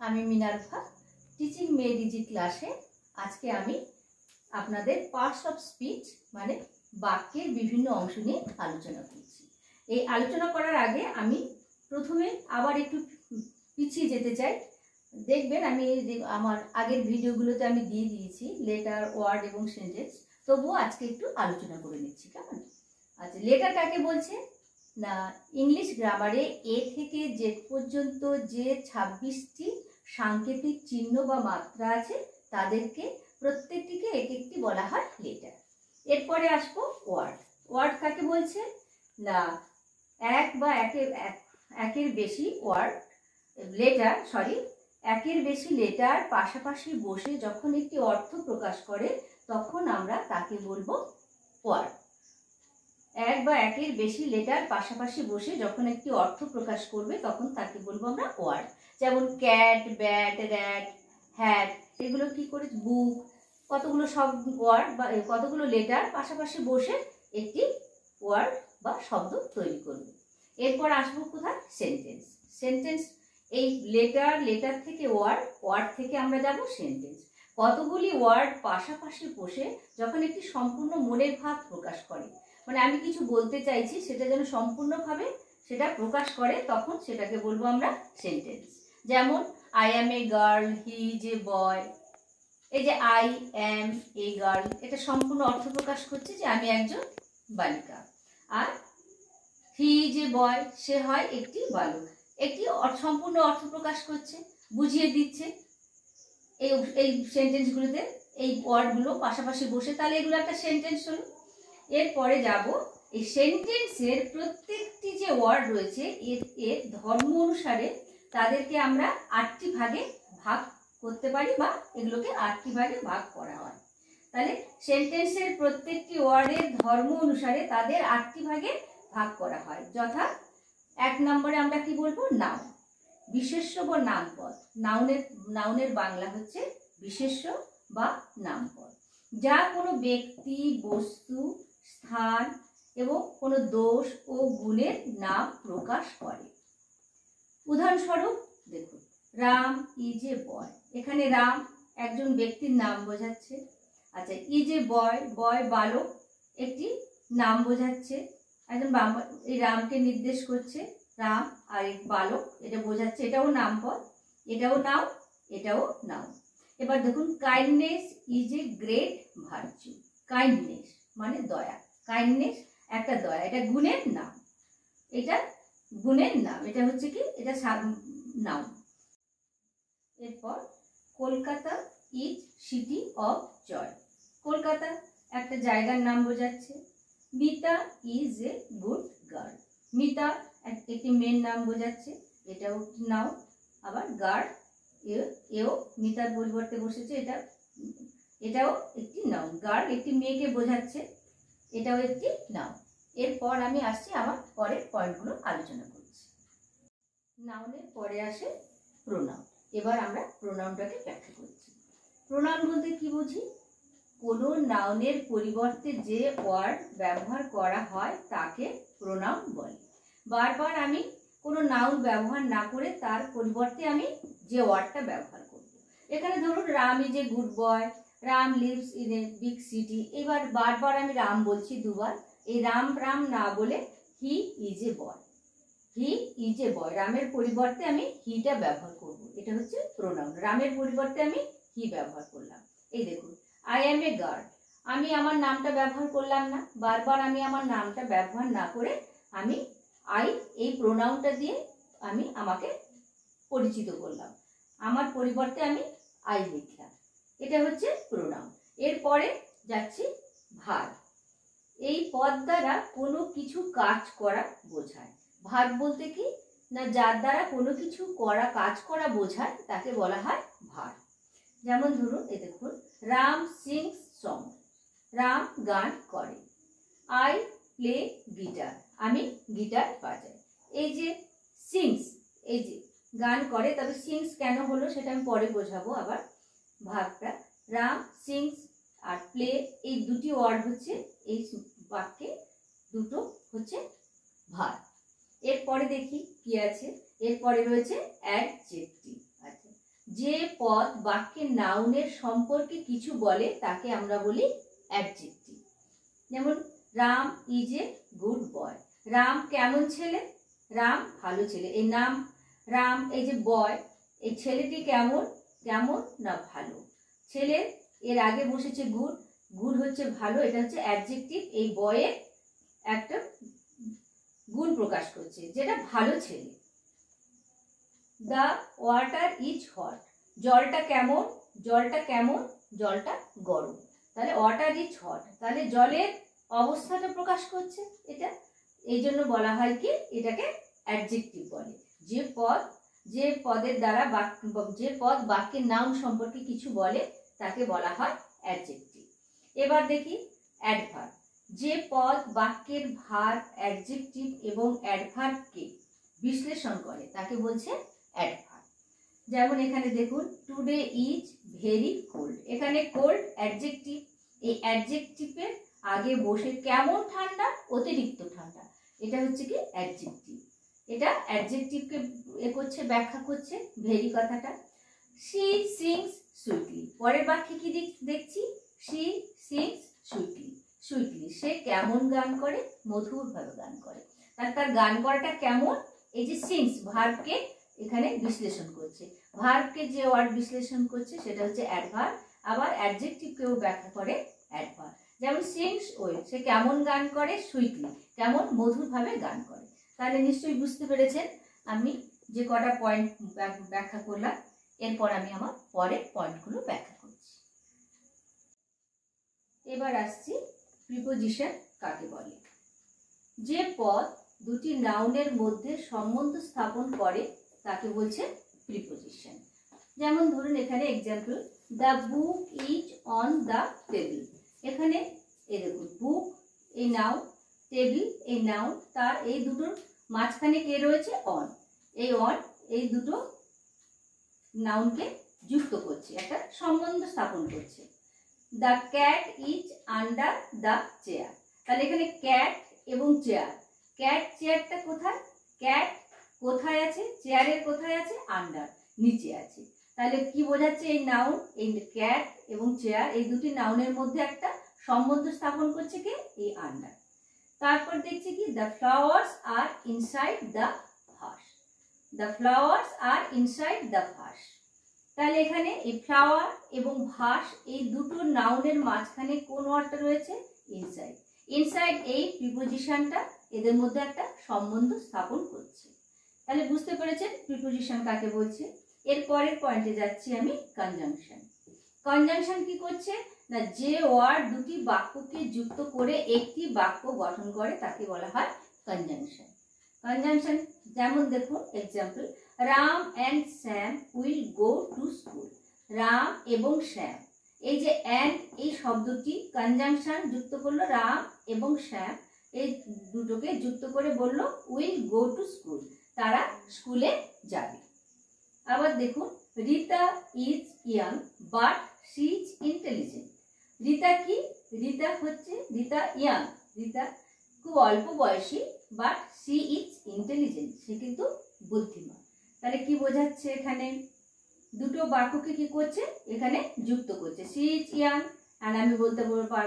আমি Minerva teaching made easy ক্লাসে আজকে আমি আপনাদের পার্টস অফ স্পিচ মানে বাক্যের বিভিন্ন অংশ নিয়ে আলোচনা করছি। এই আলোচনা করার আগে আমি প্রথমে আবার একটু পিছিয়ে যেতে চাই। দেখবেন আমি আমার আগের ভিডিওগুলোতে আমি দিয়ে দিয়েছি লেটার, ওয়ার্ড এবং সেন্টেন্স, তবুও আজকে একটু আলোচনা করে নিচ্ছি। কেমন? আচ্ছা, লেটার কাকে বলছে না, ইংলিশ গ্রামারে এ থেকে জেড পর্যন্ত যে 26টি সাংকেতিক চিহ্ন বা মাত্রা আছে তাদেরকে প্রত্যেকটিকে এক একটি বলা হয় লেটার। এরপরে আসবো ওয়ার্ড। ওয়ার্ড কাকে বলছে না, এক বা একের বেশি লেটার পাশাপাশি বসে যখন একটি অর্থ প্রকাশ করে তখন আমরা তাকে বলবো ওয়ার্ড। এক বা একের বেশি লেটার পাশাপাশি বসে যখন একটি অর্থ প্রকাশ করবে তখন তাকে বলবো আমরা ওয়ার্ড। যেমন ক্যাট, ব্যাট, র্যাট, হ্যাট, এগুলো কি করে, বুক, কতগুলো সব ওয়ার্ড বা কতগুলো লেটার পাশাপাশি বসে একটি ওয়ার্ড বা শব্দ তৈরি করবে। এরপর আসবো কোথায়, সেন্টেন্স। সেন্টেন্স এই লেটার থেকে ওয়ার্ড থেকে আমরা যাব সেন্টেন্স। কতগুলি ওয়ার্ড পাশাপাশি বসে যখন একটি সম্পূর্ণ মনের ভাব প্রকাশ করে, মানে আমি কিছু বলতে চাইছি সেটা যেন সম্পূর্ণভাবে সেটা প্রকাশ করে, তখন সেটাকে বলবো আমরা সেন্টেন্স। যেমন I am a girl, he is a boy. এই যে আই অ্যাম এ গার্ল, এটা সম্পূর্ণ অর্থ প্রকাশ করছে যে আমি একজন বালিকা। আর হি ইজ এ বয়, সে হয় একটি বালক, একটি সম্পূর্ণ অর্থ প্রকাশ করছে, বুঝিয়ে দিচ্ছে এই সেন্টেন্সগুলোতে এই ওয়ার্ডগুলো পাশাপাশি বসে, তাহলে এগুলো একটা সেন্টেন্স হলো। এরপরে যাব এই সেন্টেন্সের প্রত্যেকটি যে ওয়ার্ড রয়েছে এর ধর্ম অনুসারে তাদেরকে আমরা 8টি ভাগে ভাগ করতে পারি বা এগুলোকে 8টি ভাগে ভাগ করা হয়। তাহলে সেন্টেন্সের প্রত্যেকটি ওয়ার্ডের ধর্ম অনুসারে তাদের 8টি ভাগে ভাগ করা হয়। যথা 1 নম্বরে আমরা কি বলবো, নাউন, বিশেষ্য বা নামপদ। নাউনের বাংলা হচ্ছে বিশেষ্য বা নামপদ, যা কোনো ব্যক্তি, বস্তু, স্থান এবং কোনো দোষ ও গুণের নাম প্রকাশ করে। উদাহরণস্বরূপ দেখুন, রাম ইজ এ বয়, এখানে রাম একজন ব্যক্তির নাম বোঝাচ্ছে। আচ্ছা, ইজ এ বয় বালক, একটি নাম বোঝাচ্ছে, একজন এই রামকে নির্দেশ করছে, রাম আর এই বালক এটা বোঝাচ্ছে, এটাও নামপদ, এটাও নাম, এটাও নাম। এবার দেখুন, kindness is a great virtue. Kindness মানে দয়া, কাইন্ডনেস একটা দয়া, এটা গুণের নাম, এটা গুণের নাম, এটা হচ্ছে কি, এটা নাম। এরপর Kolkata is city of joy, Kolkata একটা জায়গার নাম বোঝাচ্ছে। Mita is a good girl, Mita একটি মেয়ের নাম বোঝাচ্ছে, এটাও নাও। আবার গার্ল এও মিতার পরিবর্তে বসেছে, এটাও একটি নাউন। গার্ল একটি মেয়েকে বোঝাচ্ছে, এটাও একটি নাউন। এরপর আমি আসছি আমার পরের পয়েন্টগুলো আলোচনা করছি। নাউনের পরে আসে প্রোনাউন। এবার আমরা প্রোনাউনটাকে ব্যাখ্যা করছি। প্রোনাউন বলতে কি বুঝি, কোনো নাউনের পরিবর্তে যে ওয়ার্ড ব্যবহার করা হয় তাকে প্রোনাউন বলে। বারবার আমি কোনো নাউন ব্যবহার না করে তার পরিবর্তে আমি যে ওয়ার্ডটা ব্যবহার করব। এখানে ধরুন, Ram is a good boy, Ram lives in a big city. এবার বারবার আমি রাম বলছি দুবার, এই রাম না বলে হি is a boy, he is a বয়, রামের পরিবর্তে আমি হিটা ব্যবহার করব, এটা হচ্ছে প্রোনাউন। রামের পরিবর্তে আমি হি ব্যবহার করলাম। এই দেখুন, আই অ্যাম এ গার্ল, আমি আমার নামটা ব্যবহার করলাম না, বারবার আমি আমার নামটা ব্যবহার না করে আমি এই প্রোনাউনটা দিয়ে আমি আমাকে পরিচিত করলাম, আমার পরিবর্তে আমি আই লিখলাম, এটা হচ্ছে প্রোনাউন। এরপরে যাচ্ছি ভার্ব। এই পদ দ্বারা কোনো কিছু কাজ করা বোঝায়। ভার্ব বলতে কি না, যার দ্বারা কোনো কিছু কাজ করা বোঝায় তাকে বলা হয় ভার্ব। যেমন ধরুন, এই দেখুন, রাম সিংস সং, রাম গান করে। আই প্লে গিটার, আমি গিটার বাজাই। এই যে সিংস, এই যে গান করে, তবে সিংস কেন হলো সেটা আমি পরে বোঝাবো। আবার ভার্বটা রাম সিংস আর প্লে, এই দুটি ওয়ার্ড হচ্ছে এই বাক্যে দুটো হচ্ছে ভার্ব। এরপরে দেখি কি আছে, এরপরে রয়েছে অ্যাডজেক্টিভ। আচ্ছা, যে পদ বাক্যের নাউনের সম্পর্কে কিছু বলে তাকে আমরা বলি অ্যাডজেক্টিভ। যেমন Ram is a good boy, Ram কেমন ছেলে, রাম ভালো ছেলে। এই নাম রাম, এই যে বয়, এই ছেলেটি কেমন, কেমন না ভালো। ছেলে এর আগে বসেছে গুড, গুড হচ্ছে ভালো, এটা হচ্ছে অ্যাডজেক্টিভ। এই বয়ের একটা গুণ প্রকাশ করছে, যেটা ভালো ছেলে। দ্য ওয়াটার ইজ হট, জলটা কেমন, জলটা কেমন, জলটা গরম। তাহলে ওয়াটার ইজ হট, তাহলে জলের অবস্থাটা প্রকাশ করছে এটা। এই জন্য বলা হয় কি, এটাকে অ্যাডজেক্টিভ বলে। যে পদের দ্বারা যে পদ বাক্যের নাউন সম্পর্কে কিছু বলে তাকে বলা হয় অ্যাডজেক্টিভ। এবার দেখি অ্যাডভার্ব। যে পদ বাক্যের ভার্ব, অ্যাডজেক্টিভ এবং অ্যাডভার্বকে বিশ্লেষণ করে তাকে বলছে অ্যাডভার্ব। যেমন এখানে দেখুন, টুডে ইজ ভেরি কোল্ড, এখানে কোল্ড অ্যাডজেক্টিভ। এই অ্যাডজেক্টিভের আগে বসে কেমন ঠান্ডা, অতিরিক্ত ঠান্ডা, এটা হচ্ছে কি অ্যাডজেক্টিভ। এটা অ্যাডজেক্টিভকে করছে, ব্যাখ্যা করছে ভেরি কথাটা। শি সিংস সুইটলি, পরের বাক্যে কি দেখছি, শি সিংস সুইটলি, সুইটলি সে কেমন গান করে, মধুরভাবে গান করে। তার গান করাটা কেমন, এই যে সিংস ভার্বকে এখানে বিশ্লেষণ করছে, ভার্বকে যে ওয়ার্ড বিশ্লেষণ করছে সেটা হচ্ছে অ্যাডভার্ব। আবার অ্যাডজেক্টিভকেও ব্যাখ্যা করে অ্যাডভার্ব। যেমন সিংস ওয়েল, সে কেমন গান করে, সুইটলি কেমন মধুরভাবে গান করে। তাহলে নিশ্চয়ই বুঝতে পেরেছেন আমি যে কটা পয়েন্ট ব্যাখ্যা করলাম। এরপর আমি আমার পরের পয়েন্টগুলো ব্যাখ্যা করছি। এবার আসছি প্রিপোজিশন কাকে বলে। যে পদ দুটি নাউনের মধ্যে সম্বন্ধ স্থাপন করে তাকে বলছে প্রিপোজিশন। যেমন ধরুন এখানে example, the book is on the table. এখানে এই দেখুন, বুক এই নাউন, টেবিল এই নাউন, তার এই দুটোর মাঝখানে কে রয়েছে, অন। এই অন এই দুটো নাউনকে যুক্ত করছে, একটা সম্বন্ধ স্থাপন করছে। The cat is under the chair, তাহলে এখানে ক্যাট এবং চেয়ার, ক্যাট চেয়ারটা কোথায়, ক্যাট কোথায় আছে, চেয়ারের কোথায় আছে, আন্ডার নিচে আছে। তাহলে কি বোঝাচ্ছে, এই নাউন, এই ক্যাট এবং চেয়ার এই দুটি নাউনের মধ্যে একটা সম্বন্ধ স্থাপন করছে কে, এই আন্ডার। তারপর দেখছি কি, the flowers are inside the vase, the flowers are inside the vase. তাহলে এখানে এই ফ্লাওয়ার এবং ভাস এই দুটো নাউনের মাঝখানে কোন ওয়ার্ডটা রয়েছে, ইনসাইড। ইনসাইড এই প্রিপোজিশনটা এদের মধ্যে একটা সম্বন্ধ স্থাপন করছে। তাহলে বুঝতে পেরেছেন প্রিপোজিশন কাকে বলছে। এর পরের পয়েন্টে যাচ্ছি আমি, কনজাংশন। কনজাংশন কি করছে না, যে ওয়ার্ড দুটি বাক্যকে যুক্ত করে একটি বাক্য গঠন করে তাকে বলা হয় কনজাংশন। কনজাংশন যেমন দেখুন example, Ram and Shyam will go to school. Ram এবং শ্যাম, এই যে অ্যান্ড এই শব্দটি কনজাংশন যুক্ত করলো, রাম এবং শ্যাম এই দুটোকে যুক্ত করে বললো উইল গো টু স্কুল, তারা স্কুলে যাবে। আবার দেখুন, Rita is young but she is intelligent. Rita কি, রীতা হচ্ছে, রীতা ইয়াং, রীতা খুব অল্প বয়সী, বাট শি ইজ ইন্টেলিজেন্ট সে কিন্তু বুদ্ধিমান। তাহলে কি বোঝাচ্ছে, এখানে দুটো বাক্যকে কি করছে, এখানে যুক্ত করছে, শি ইজ ইয়াং আর আমি বলতে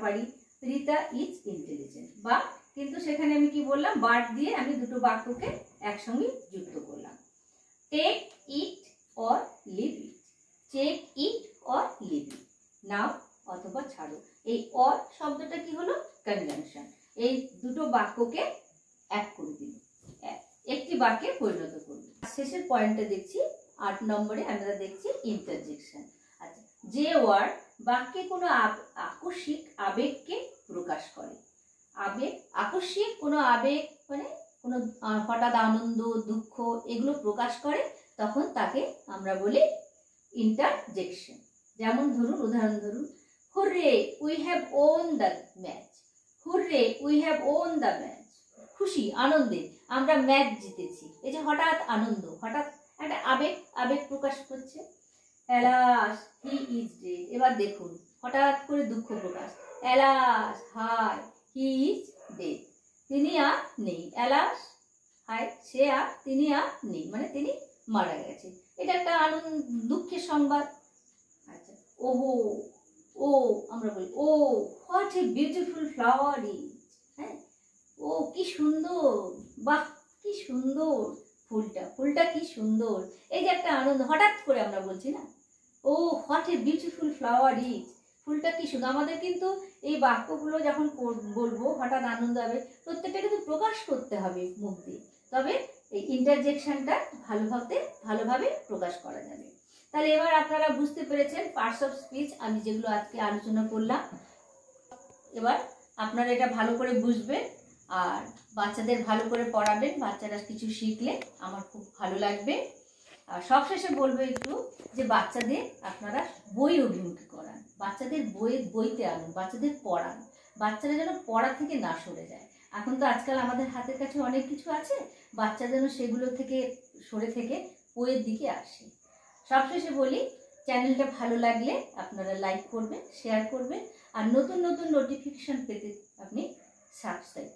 পারি রীতা ইজ ইন্টেলিজেন্ট। বা কিন্তু সেখানে আমি কি বললাম, বাট দিয়ে আমি দুটো বাক্যকে একসঙ্গে যুক্ত করলাম। Take it or leave it, take it or leave it, নাও অথবা ছাড়ো। এই অর শব্দটা কি হলো, কনজাংশন। এই দুটো বাক্যকে এক করে দিল, একটি বাক্যে পরিণত করল। শেষের পয়েন্টটা দেখছি 8 নম্বরে, আমরা দেখছি ইন্টারজেকশন। আচ্ছা, যে ওয়ার্ড বাক্যে কোনো আকস্মিক আবেগকে প্রকাশ করে, আবেগ, আকস্মিক কোনো আবেগ মানে কোনো হঠাৎ আনন্দ, দুঃখ এগুলো প্রকাশ করে, তখন তাকে আমরা বলি ইন্টারজেকশন। যেমন ধরুন, উদাহরণ ধরুন, hurray we have won the match, hurray we have won the match, খুশি আনন্দে আমরা ম্যাচ জিতেছি। এই যে হঠাৎ আনন্দ, হঠাৎ একটা আবেগ, আবেগ প্রকাশ করছে। এলাস হি ইজ ডেড, এবার দেখুন হঠাৎ করে দুঃখ প্রকাশ, এলাস হাই হি ইজ ডেড, তিনি আর নেই। এলাস হাই, সে আর, তিনি আর নেই, মানে তিনি মারা গেছে। এটা একটা আনন্দ দুঃখের সংবাদ। আচ্ছা, ওহো, ও আমরা বলি oh what a beautiful flower is. হ্যাঁ, ও কি সুন্দর, বাহ কি সুন্দর ফুলটা, ফুলটা কি সুন্দর। এই যে একটা আনন্দ, হঠাৎ করে আমরা বলছি না, oh what a beautiful flower is, ফুলটা কি সুন্দর। আমাদের কিন্তু এই বাক্যগুলো যখন বলবো হঠাৎ আনন্দ হবে, প্রত্যেকটা কিন্তু প্রকাশ করতে হবে মুখ দিয়ে, তবে এই ইন্টারজেকশনটা ভালোভাবে প্রকাশ করা যাবে। তাহলে এবার আপনারা বুঝতে পেরেছেন পার্টস অফ স্পিচ আমি যেগুলো আজকে আলোচনা করলাম। এবার আপনারা এটা ভালো করে বুঝবেন আর বাচ্চাদের ভালো করে পড়াবেন। বাচ্চারা কিছু শিখলে আমার খুব ভালো লাগবে। আর সবশেষে বলবো একটু যে বাচ্চাদের আপনারা বই অভিমুখী করান, বাচ্চাদের বইতে আনুন, বাচ্চাদের পড়ান, বাচ্চারা যেন পড়া থেকে না সরে যায়। এখন তো আজকাল আমাদের হাতের কাছে অনেক কিছু আছে, বাচ্চা যেন সেগুলো থেকে সরে থেকে বইয়ের দিকে আসে। সবশেষে বলি, চ্যানেলটা ভালো লাগলে আপনারা লাইক করবেন, শেয়ার করবেন, আর নতুন নতুন নোটিফিকেশন পেতে আপনি সাবস্ক্রাইব